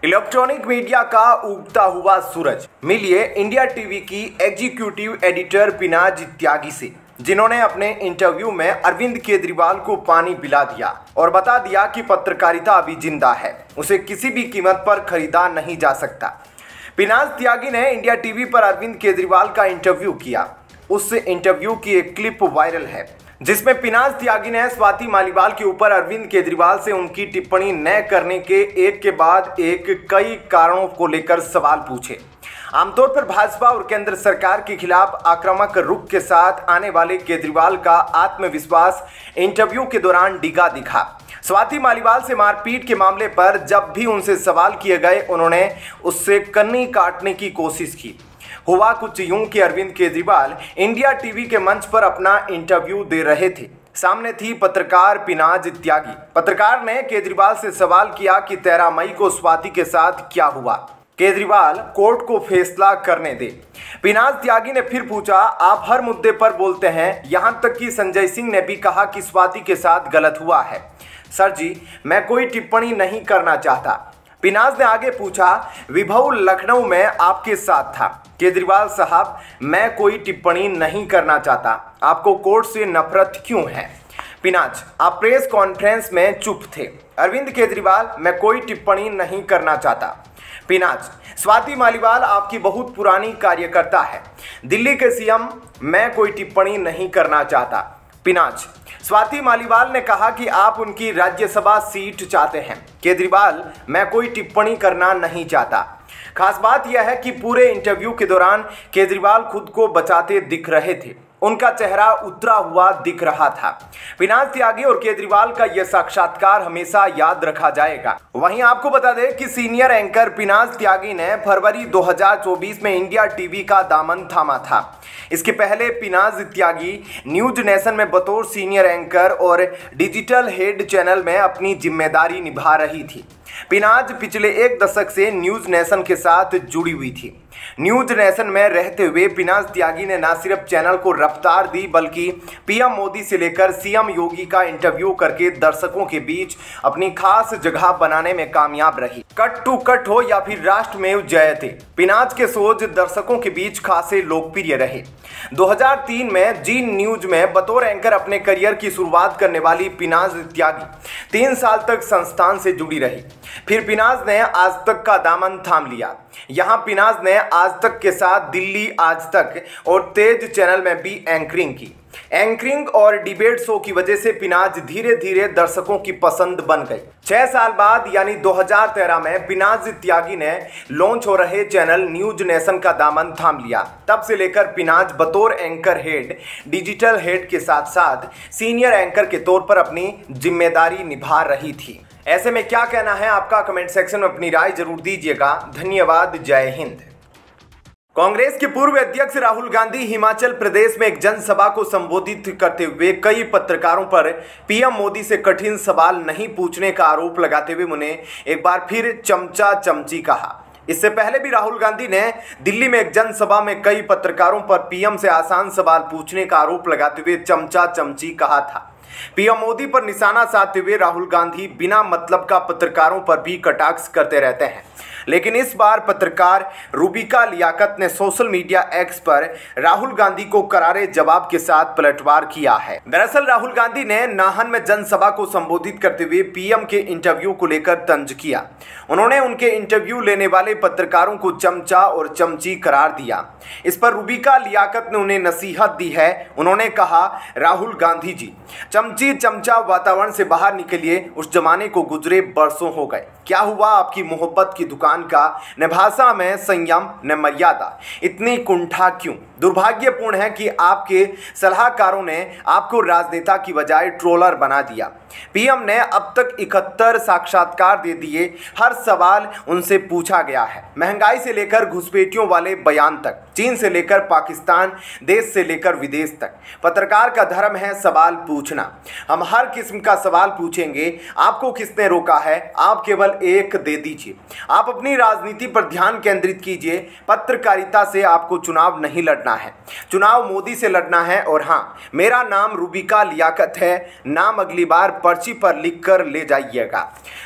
Electronic media का उगता हुआ सूरज मिलिए इंडिया टीवी की एग्जीक्यूटिव एडिटर पिनाज त्यागी से, जिन्होंने अपने इंटरव्यू में अरविंद केजरीवाल को पानी पिला दिया और बता दिया कि पत्रकारिता अभी जिंदा है, उसे किसी भी कीमत पर खरीदा नहीं जा सकता। पिनाज त्यागी ने इंडिया टीवी पर अरविंद केजरीवाल का इंटरव्यू किया। उस इंटरव्यू की एक क्लिप वायरल है जिसमें पिनाज त्यागी ने स्वाति मालीवाल के ऊपर अरविंद केजरीवाल से उनकी टिप्पणी न करने के एक के बाद एक कई कारणों को लेकर सवाल पूछे। आमतौर पर भाजपा और केंद्र सरकार के खिलाफ आक्रामक रुख के साथ आने वाले केजरीवाल का आत्मविश्वास इंटरव्यू के दौरान डिगा दिखा। स्वाति मालीवाल से मारपीट के मामले पर जब भी उनसे सवाल किए गए, उन्होंने उससे कन्नी काटने की कोशिश की। हुआ कुछ यूं कि अरविंद केजरीवाल इंडिया टीवी के मंच पर अपना इंटरव्यू दे रहे थे। सामने थी पत्रकार पिनाज त्यागी। पत्रकार ने केजरीवाल से सवाल किया कि 13 मई को स्वाति के साथ क्या हुआ। केजरीवाल कोर्ट को फैसला करने दे। पिनाज त्यागी ने फिर पूछा, आप हर मुद्दे पर बोलते हैं, यहां तक कि संजय सिंह ने भी कहा कि स्वाति के साथ गलत हुआ है। सर जी, मैं कोई टिप्पणी नहीं करना चाहता। पिनाज ने आगे पूछा, विभव लखनऊ में आपके साथ था। केजरीवाल साहब, मैं कोई टिप्पणी नहीं करना चाहता। आपको कोर्ट से नफरत क्यों है? पिनाज, आप प्रेस कॉन्फ्रेंस में चुप थे। अरविंद केजरीवाल, मैं कोई टिप्पणी नहीं करना चाहता। पिनाज, स्वाति मालीवाल आपकी बहुत पुरानी कार्यकर्ता है। दिल्ली के सीएम, मैं कोई टिप्पणी नहीं करना चाहता। पिनाज, स्वाति मालीवाल ने कहा कि आप उनकी राज्यसभा सीट चाहते हैं। केजरीवाल, मैं कोई टिप्पणी करना नहीं चाहता। खास बात यह है कि पूरे इंटरव्यू के दौरान केजरीवाल खुद को बचाते दिख रहे थे। उनका चेहरा उतरा हुआ दिख रहा था। पिनाज त्यागी और केजरीवाल का यह साक्षात्कार हमेशा याद रखा जाएगा। वहीं आपको बता दें कि सीनियर एंकर पिनाज त्यागी ने फरवरी 2024 में इंडिया टीवी का दामन थामा था। इसके पहले पिनाज त्यागी न्यूज नेशन में बतौर सीनियर एंकर और डिजिटल हेड चैनल में अपनी जिम्मेदारी निभा रही थी। पिनाज पिछले एक दशक से न्यूज नेशन के साथ जुड़ी हुई थी। न्यूज नेशन में रहते हुए पिनाज त्यागी ने न सिर्फ चैनल को रफ्तार दी, बल्कि पीएम मोदी से लेकर सीएम योगी का इंटरव्यू करके दर्शकों के बीच अपनी खास जगह बनाने में कामयाब रही। कट टू कट हो या फिर राष्ट्रमेव जयते, पिनाज के शोज दर्शकों के बीच खासे लोकप्रिय रहे। 2003 में जी न्यूज में बतौर एंकर अपने करियर की शुरुआत करने वाली पिनाज त्यागी 3 साल तक संस्थान से जुड़ी रही। फिर पिनाज ने आज तक का दामन थाम लिया। यहाँ पिनाज ने आज तक के साथ दिल्ली आज तक और तेज चैनल में भी एंकरिंग की। एंकरिंग और डिबेट शो की वजह से पिनाज धीरे धीरे दर्शकों की पसंद बन गई। 6 साल बाद यानी 2013 में पिनाज त्यागी ने लॉन्च हो रहे चैनल न्यूज नेशन का दामन थाम लिया। तब से लेकर पिनाज बतौर एंकर हेड, डिजिटल हेड के साथ साथ सीनियर एंकर के तौर पर अपनी जिम्मेदारी निभा रही थी। ऐसे में क्या कहना है आपका? कमेंट सेक्शन में अपनी राय जरूर दीजिएगा। धन्यवाद। जय हिंद। कांग्रेस के पूर्व अध्यक्ष राहुल गांधी हिमाचल प्रदेश में एक जनसभा को संबोधित करते हुए कई पत्रकारों पर पीएम मोदी से कठिन सवाल नहीं पूछने का आरोप लगाते हुए उन्हें एक बार फिर चमचा चमची कहा। इससे पहले भी राहुल गांधी ने दिल्ली में एक जनसभा में कई पत्रकारों पर पीएम से आसान सवाल पूछने का आरोप लगाते हुए चमचा चमची कहा था। पीएम मोदी पर निशाना साधते हुए राहुल गांधी बिना मतलब का पत्रकारों पर भी कटाक्ष करते रहते हैं, लेकिन इस बार पत्रकार रूबिका लियाकत ने सोशल मीडिया एक्स पर राहुल गांधी को करारे जवाब के साथ पलटवार किया है। दरअसल राहुल गांधी ने नाहन में जनसभा को संबोधित करते हुए पीएम के इंटरव्यू को लेकर तंज किया। उन्होंने उनके इंटरव्यू लेने वाले पत्रकारों को चमचा और चमची करार दिया। इस पर रूबिका लियाकत ने उन्हें नसीहत दी है। उन्होंने कहा, राहुल गांधी जी, चमची चमचा वातावरण से बाहर निकलिए। उस जमाने को गुजरे बरसों हो गए। क्या हुआ आपकी मोहब्बत की दुकान का? न भाषा में संयम न मर्यादा, इतनी कुंठा क्यों? दुर्भाग्यपूर्ण है कि आपके सलाहकारों ने आपको राजनेता की बजाय ट्रोलर बना दिया। पीएम ने अब तक 71 साक्षात्कार दे दिए। हर सवाल उनसे पूछा गया है, महंगाई से लेकर घुसपैठियों वाले बयान तक, चीन से लेकर पाकिस्तान, देश से लेकर विदेश तक। पत्रकार का धर्म है सवाल पूछना। हम हर किस्म का सवाल पूछेंगे। आपको किसने रोका है? आप केवल एक दे दीजिए। आप अपनी राजनीति पर ध्यान केंद्रित कीजिए। पत्रकारिता से आपको चुनाव नहीं लड़ना है, चुनाव मोदी से लड़ना है। और हाँ, मेरा नाम रूबिका लियाकत है। नाम अगली बार पर्ची पर लिखकर ले जाइएगा।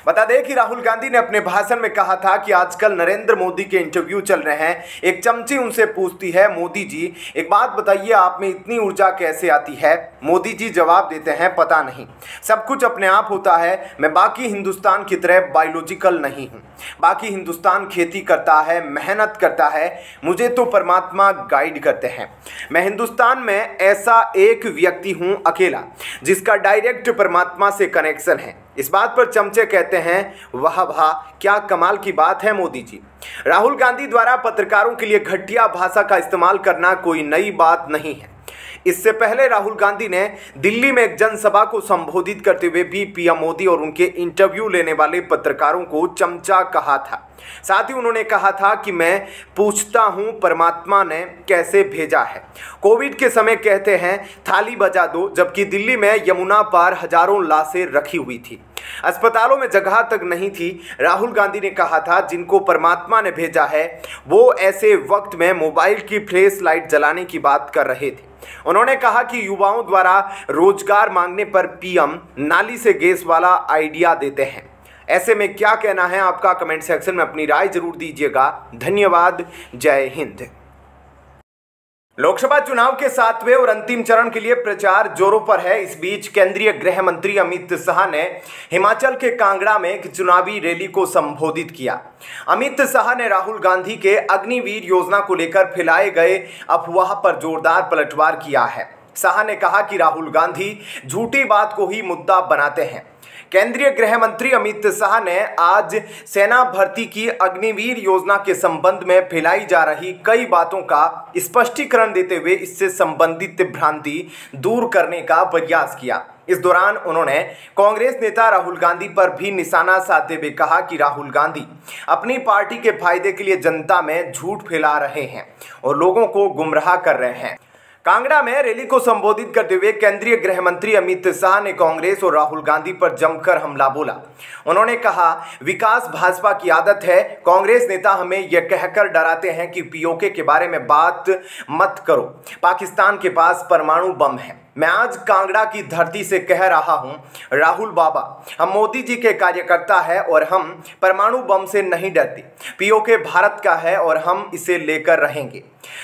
बता दें कि राहुल गांधी ने अपने भाषण में कहा था कि आजकल नरेंद्र मोदी के इंटरव्यू चल रहे हैं। एक चमची उनसे पूछती है, मोदी जी एक बात बताइए, आप में इतनी ऊर्जा कैसे आती है? मोदी जी जवाब देते हैं, पता नहीं, सब कुछ अपने आप होता है। मैं बाकी हिंदुस्तान की तरह बायोलॉजिकल नहीं हूँ। बाकी हिंदुस्तान खेती करता है, मेहनत करता है, मुझे तो परमात्मा गाइड करते हैं। मैं हिंदुस्तान में ऐसा एक व्यक्ति हूँ अकेला जिसका डायरेक्ट परमात्मा से कनेक्शन है। इस बात पर चमचे कहते हैं, वाह वाह, क्या कमाल की बात है मोदी जी। राहुल गांधी द्वारा पत्रकारों के लिए घटिया भाषा का इस्तेमाल करना कोई नई बात नहीं है। इससे पहले राहुल गांधी ने दिल्ली में एक जनसभा को संबोधित करते हुए भी पीएम मोदी और उनके इंटरव्यू लेने वाले पत्रकारों को चमचा कहा था। साथ ही उन्होंने कहा था कि मैं पूछता हूं परमात्मा ने कैसे भेजा है। कोविड के समय कहते हैं थाली बजा दो, जबकि दिल्ली में यमुना पार हजारों लाशें रखी हुई थी, अस्पतालों में जगह तक नहीं थी। राहुल गांधी ने कहा था जिनको परमात्मा ने भेजा है वो ऐसे वक्त में मोबाइल की फ्लैश लाइट जलाने की बात कर रहे थे। उन्होंने कहा कि युवाओं द्वारा रोजगार मांगने पर पीएम नाली से गैस वाला आइडिया देते हैं। ऐसे में क्या कहना है आपका? कमेंट सेक्शन में अपनी राय जरूर दीजिएगा। धन्यवाद। जय हिंद। लोकसभा चुनाव के 7वें और अंतिम चरण के लिए प्रचार जोरों पर है। इस बीच केंद्रीय गृह मंत्री अमित शाह ने हिमाचल के कांगड़ा में एक चुनावी रैली को संबोधित किया। अमित शाह ने राहुल गांधी के अग्निवीर योजना को लेकर फैलाए गए अफवाह पर जोरदार पलटवार किया है। शाह ने कहा कि राहुल गांधी झूठी बात को ही मुद्दा बनाते हैं। केंद्रीय गृह मंत्री अमित शाह ने आज सेना भर्ती की अग्निवीर योजना के संबंध में फैलाई जा रही कई बातों का स्पष्टीकरण देते हुए इससे संबंधित भ्रांति दूर करने का प्रयास किया। इस दौरान उन्होंने कांग्रेस नेता राहुल गांधी पर भी निशाना साधते हुए कहा कि राहुल गांधी अपनी पार्टी के फायदे के लिए जनता में झूठ फैला रहे हैं और लोगों को गुमराह कर रहे हैं। कांगड़ा में रैली को संबोधित करते हुए केंद्रीय गृह मंत्री अमित शाह ने कांग्रेस और राहुल गांधी पर जमकर हमला बोला। उन्होंने कहा, विकास भाजपा की आदत है। कांग्रेस नेता हमें यह कहकर डराते हैं कि पीओके के बारे में बात मत करो, पाकिस्तान के पास परमाणु बम है। मैं आज कांगड़ा की धरती से कह रहा हूं, राहुल बाबा, हम मोदी जी के कार्यकर्ता हैं और हम परमाणु बम से नहीं डरते। पीओके भारत का है और हम इसे लेकर रहेंगे।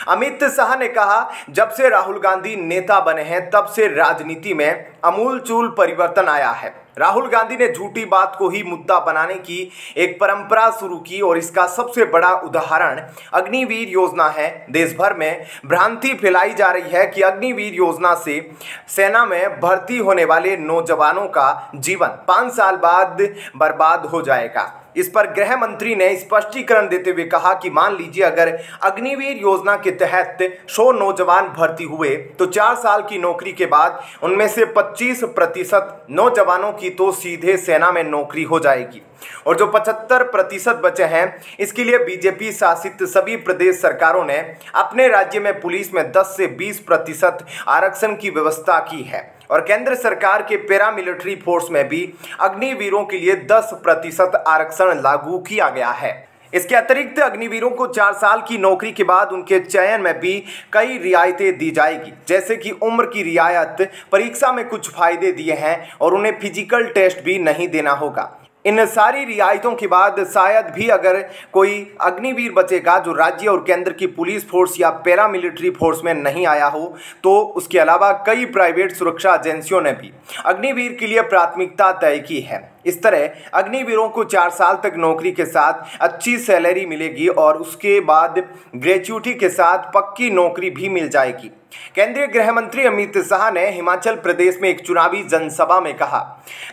अमित शाह ने कहा, जब से राहुल गांधी नेता बने हैं तब से राजनीति में अमूलचूल परिवर्तन आया है। राहुल गांधी ने झूठी बात को ही मुद्दा बनाने की एक परंपरा शुरू की और इसका सबसे बड़ा उदाहरण अग्निवीर योजना है। देश भर में भ्रांति फैलाई जा रही है कि अग्निवीर योजना से सेना में भर्ती होने वाले नौजवानों का जीवन 5 साल बाद बर्बाद हो जाएगा। इस पर गृह मंत्री ने स्पष्टीकरण देते हुए कहा कि मान लीजिए अगर अग्निवीर योजना के तहत 100 नौजवान भर्ती हुए तो 4 साल की नौकरी के बाद उनमें से 25% नौजवानों की तो सीधे सेना में नौकरी हो जाएगी और जो 75% बचे हैं इसके लिए बीजेपी शासित सभी प्रदेश सरकारों ने अपने राज्य में पुलिस में 10 से 20% आरक्षण की व्यवस्था की है और केंद्र सरकार के पैरामिलिट्री फोर्स में भी अग्निवीरों के लिए 10% आरक्षण लागू किया गया है। इसके अतिरिक्त अग्निवीरों को 4 साल की नौकरी के बाद उनके चयन में भी कई रियायतें दी जाएगी, जैसे कि उम्र की रियायत, परीक्षा में कुछ फायदे दिए हैं और उन्हें फिजिकल टेस्ट भी नहीं देना होगा। इन सारी रियायतों के बाद शायद भी अगर कोई अग्निवीर बचेगा जो राज्य और केंद्र की पुलिस फोर्स या पैरामिलिट्री फोर्स में नहीं आया हो, तो उसके अलावा कई प्राइवेट सुरक्षा एजेंसियों ने भी अग्निवीर के लिए प्राथमिकता तय की है। इस तरह अग्निवीरों को 4 साल तक नौकरी के साथ अच्छी सैलरी मिलेगी और उसके बाद ग्रेच्युटी के साथ पक्की नौकरी भी मिल जाएगी। केंद्रीय गृह मंत्री अमित शाह ने हिमाचल प्रदेश में एक चुनावी जनसभा में कहा,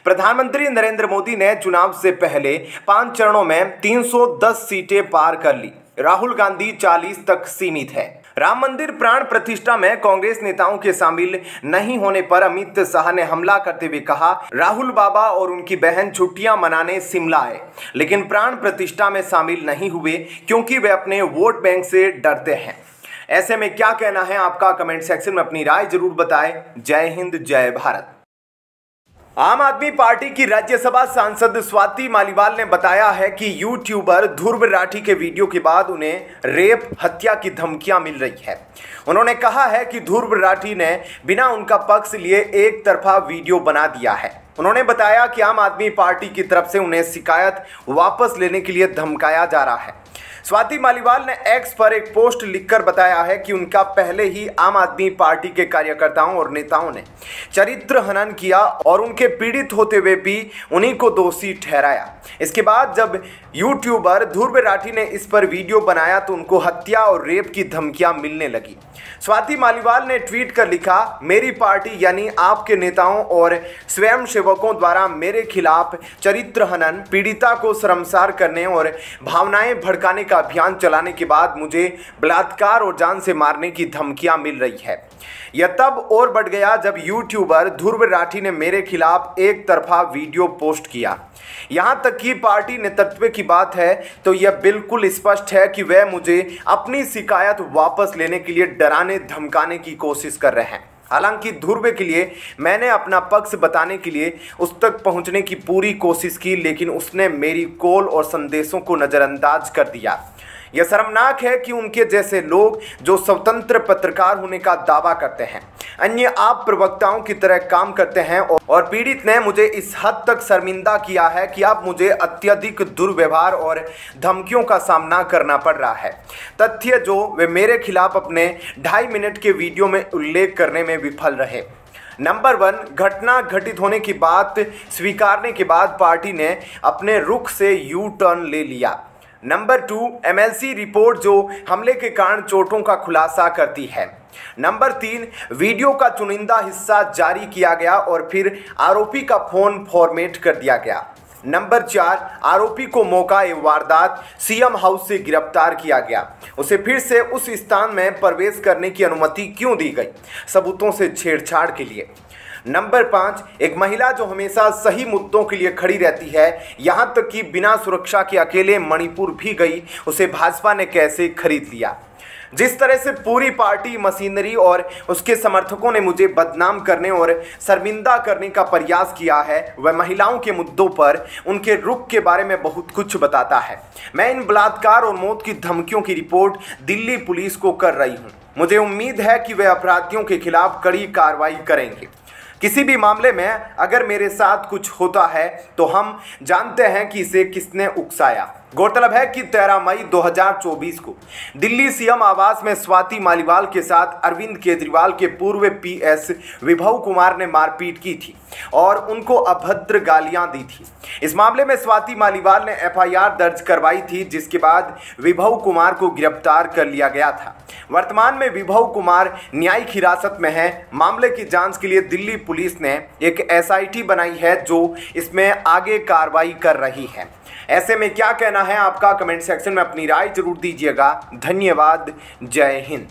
प्रधानमंत्री नरेंद्र मोदी ने चुनाव से पहले 5 चरणों में 310 सीटें पार कर ली। राहुल गांधी 40 तक सीमित है। राम मंदिर प्राण प्रतिष्ठा में कांग्रेस नेताओं के शामिल नहीं होने पर अमित शाह ने हमला करते हुए कहा, राहुल बाबा और उनकी बहन छुट्टियां मनाने शिमला आए लेकिन प्राण प्रतिष्ठा में शामिल नहीं हुए क्योंकि वे अपने वोट बैंक से डरते हैं। ऐसे में क्या कहना है आपका? कमेंट सेक्शन में अपनी राय जरूर बताएं। जय हिंद, जय भारत। आम आदमी पार्टी की राज्यसभा सांसद स्वाति मालीवाल ने बताया है कि यूट्यूबर ध्रुव राठी के वीडियो के बाद उन्हें रेप हत्या की धमकियां मिल रही है। उन्होंने कहा है कि ध्रुव राठी ने बिना उनका पक्ष लिए एक तरफा वीडियो बना दिया है। उन्होंने बताया कि आम आदमी पार्टी की तरफ से उन्हें शिकायत वापस लेने के लिए धमकाया जा रहा है। स्वाति मालीवाल ने एक्स पर एक पोस्ट लिखकर बताया है कि उनका पहले ही आम आदमी पार्टी के कार्यकर्ताओं और नेताओं ने चरित्र हनन किया और उनके पीड़ित होते हुए भी उन्हीं को दोषी ठहराया। इसके बाद जब यूट्यूबर ध्रुव राठी ने इस पर वीडियो बनाया तो उनको हत्या और रेप की धमकियां मिलने लगी। स्वाति मालीवाल ने ट्वीट कर लिखा, मेरी पार्टी यानी आपके नेताओं और स्वयंसेवकों द्वारा मेरे खिलाफ चरित्र हनन, पीड़िता को शर्मसार करने और भावनाएं भड़काने का अभियान चलाने के बाद मुझे बलात्कार और जान से मारने की धमकियां मिल रही है। यह तब और बढ़ गया जब यूट्यूबर ध्रुव राठी ने मेरे खिलाफ एक तरफा वीडियो पोस्ट किया। यहां तक कि पार्टी नेतृत्व की बात है तो यह बिल्कुल स्पष्ट है कि वह मुझे अपनी शिकायत वापस लेने के लिए डराने धमकाने की कोशिश कर रहे हैं। हालांकि ध्रुव के लिए मैंने अपना पक्ष बताने के लिए उस तक पहुंचने की पूरी कोशिश की, लेकिन उसने मेरी कॉल और संदेशों को नज़रअंदाज कर दिया। यह शर्मनाक है कि उनके जैसे लोग जो स्वतंत्र पत्रकार होने का दावा करते हैं, अन्य आप प्रवक्ताओं की तरह काम करते हैं और पीड़ित ने मुझे इस हद तक शर्मिंदा किया है कि अब मुझे अत्यधिक दुर्व्यवहार और धमकियों का सामना करना पड़ रहा है। तथ्य जो वे मेरे खिलाफ अपने 2.5 मिनट के वीडियो में उल्लेख करने में विफल रहे। नंबर 1, घटना घटित होने की बात स्वीकारने के बाद पार्टी ने अपने रुख से यू टर्न ले लिया। नंबर 2, MLC रिपोर्ट जो हमले के कारण चोटों का खुलासा करती है। नंबर 3, वीडियो का चुनिंदा हिस्सा जारी किया गया और फिर आरोपी का फोन फॉर्मेट कर दिया गया। नंबर 4, आरोपी को मौका वारदात सीएम हाउस से गिरफ्तार किया गया। उसे फिर से उस स्थान में प्रवेश करने की अनुमति क्यों दी गई? सबूतों से छेड़छाड़ के लिए। नंबर 5, एक महिला जो हमेशा सही मुद्दों के लिए खड़ी रहती है, यहां तक कि बिना सुरक्षा के अकेले मणिपुर भी गई, उसे भाजपा ने कैसे खरीद लिया? जिस तरह से पूरी पार्टी मशीनरी और उसके समर्थकों ने मुझे बदनाम करने और शर्मिंदा करने का प्रयास किया है, वह महिलाओं के मुद्दों पर उनके रुख के बारे में बहुत कुछ बताता है। मैं इन बलात्कार और मौत की धमकियों की रिपोर्ट दिल्ली पुलिस को कर रही हूँ। मुझे उम्मीद है कि वे अपराधियों के खिलाफ कड़ी कार्रवाई करेंगे। किसी भी मामले में अगर मेरे साथ कुछ होता है तो हम जानते हैं कि इसे किसने उकसाया। गौरतलब है कि 13 मई 2024 को दिल्ली सीएम आवास में स्वाति मालीवाल के साथ अरविंद केजरीवाल के पूर्व PS विभव कुमार ने मारपीट की थी और उनको अभद्र गालियां दी थी। इस मामले में स्वाति मालीवाल ने FIR दर्ज करवाई थी, जिसके बाद विभव कुमार को गिरफ्तार कर लिया गया था। वर्तमान में विभव कुमार न्यायिक हिरासत में है। मामले की जांच के लिए दिल्ली पुलिस ने एक SIT बनाई है जो इसमें आगे कार्रवाई कर रही है। ऐसे में क्या कहना है आपका? कमेंट सेक्शन में अपनी राय जरूर दीजिएगा। धन्यवाद। जय हिंद।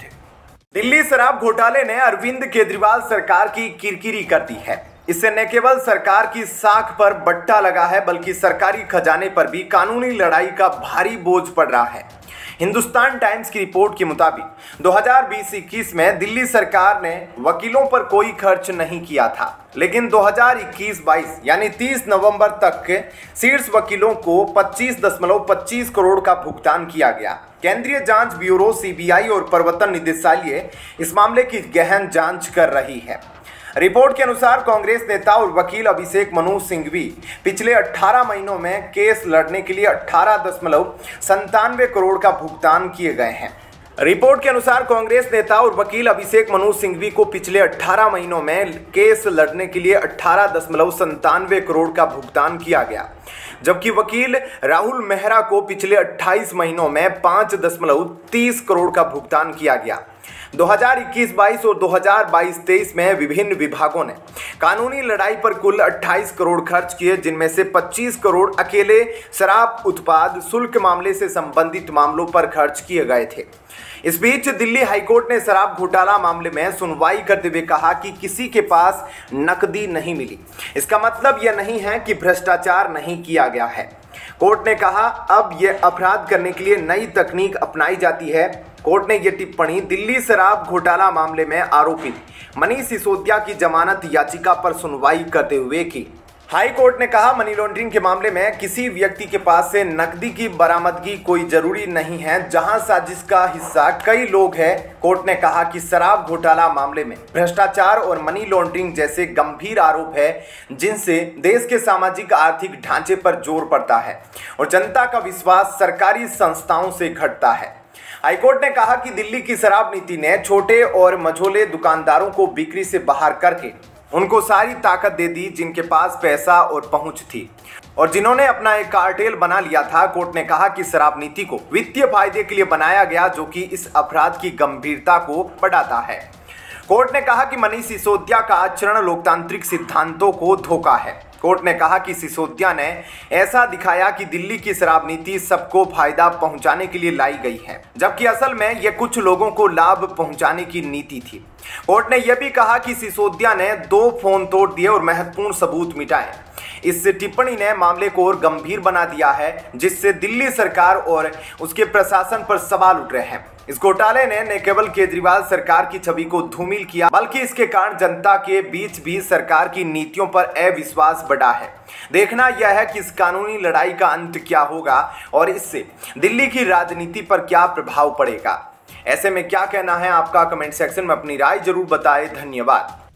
दिल्ली शराब घोटाले ने अरविंद केजरीवाल सरकार की किरकिरी कर दी है। इससे न केवल सरकार की साख पर बट्टा लगा है, बल्कि सरकारी खजाने पर भी कानूनी लड़ाई का भारी बोझ पड़ रहा है। हिंदुस्तान टाइम्स की रिपोर्ट के मुताबिक 2020-21 में दिल्ली सरकार ने वकीलों पर कोई खर्च नहीं किया था, लेकिन 2021-22 यानी 30 नवंबर तक के शीर्ष वकीलों को 25.25 करोड़ का भुगतान किया गया। केंद्रीय जांच ब्यूरो CBI और प्रवर्तन निदेशालय इस मामले की गहन जांच कर रही है। रिपोर्ट के अनुसार कांग्रेस नेता और वकील अभिषेक मनु सिंघवी पिछले 18 महीनों में केस लड़ने के लिए 18.97 करोड़ का भुगतान किए गए हैं। रिपोर्ट के अनुसार कांग्रेस नेता और वकील अभिषेक मनु सिंघवी को पिछले 18 महीनों में केस लड़ने के लिए 18.97 करोड़ का भुगतान किया गया, जबकि वकील राहुल मेहरा को पिछले 28 महीनों में 5.30 करोड़ का भुगतान किया गया। 2021-22 और 2022-23 में विभिन्न विभागों ने कानूनी लड़ाई पर कुल 28 करोड़ खर्च किए, जिनमें से 25 करोड़ अकेले शराब उत्पाद शुल्क मामले से संबंधित मामलों पर खर्च किए गए थे। इस बीच दिल्ली हाईकोर्ट ने शराब घोटाला मामले में सुनवाई करते हुए कहा कि किसी के पास नकदी नहीं मिली। इसका मतलब यह नहीं है कि भ्रष्टाचार नहीं किया गया है। कोर्ट ने कहा अब ये अपराध करने के लिए नई तकनीक अपनाई जाती है। कोर्ट ने ये टिप्पणी दिल्ली शराब घोटाला मामले में आरोपित मनीष सिसोदिया की जमानत याचिका पर सुनवाई करते हुए की। हाई कोर्ट ने कहा मनी लॉन्ड्रिंग के मामले में किसी व्यक्ति के पास से नकदी की बरामदगी कोई जरूरी नहीं है, जहां साजिश का हिस्सा कई लोग हैं। कोर्ट ने कहा कि शराब घोटाला मामले में भ्रष्टाचार और मनी लॉन्ड्रिंग जैसे गंभीर आरोप है जिनसे देश के सामाजिक आर्थिक ढांचे पर जोर पड़ता है और जनता का विश्वास सरकारी संस्थाओं से घटता है। हाईकोर्ट ने कहा कि दिल्ली की शराब नीति ने छोटे और मझोले दुकानदारों को बिक्री से बाहर करके उनको सारी ताकत दे दी जिनके पास पैसा और पहुंच थी और जिन्होंने अपना एक कार्टेल बना लिया था। कोर्ट ने कहा कि शराब नीति को वित्तीय फायदे के लिए बनाया गया, जो कि इस अपराध की गंभीरता को बढ़ाता है। कोर्ट ने कहा कि मनीष सिसोदिया का आचरण लोकतांत्रिक सिद्धांतों को धोखा है। कोर्ट ने कहा कि सिसोदिया ने ऐसा दिखाया कि दिल्ली की शराब नीति सबको फायदा पहुंचाने के लिए लाई गई है, जबकि असल में यह कुछ लोगों को लाभ पहुंचाने की नीति थी। कोर्ट ने यह भी कहा कि सिसोदिया ने 2 फोन तोड़ दिए और महत्वपूर्ण सबूत मिटाए। इस टिप्पणी ने मामले को और गंभीर बना दिया है, जिससे दिल्ली सरकार और उसके प्रशासन पर सवाल उठ रहे हैं। इस घोटाले ने न केवल केजरीवाल सरकार की छवि को धूमिल किया, बल्कि इसके कारण जनता के बीच भी सरकार की नीतियों पर अविश्वास बढ़ा है। देखना यह है कि इस कानूनी लड़ाई का अंत क्या होगा और इससे दिल्ली की राजनीति पर क्या प्रभाव पड़ेगा। ऐसे में क्या कहना है आपका, कमेंट सेक्शन में अपनी राय जरूर बताएं। धन्यवाद।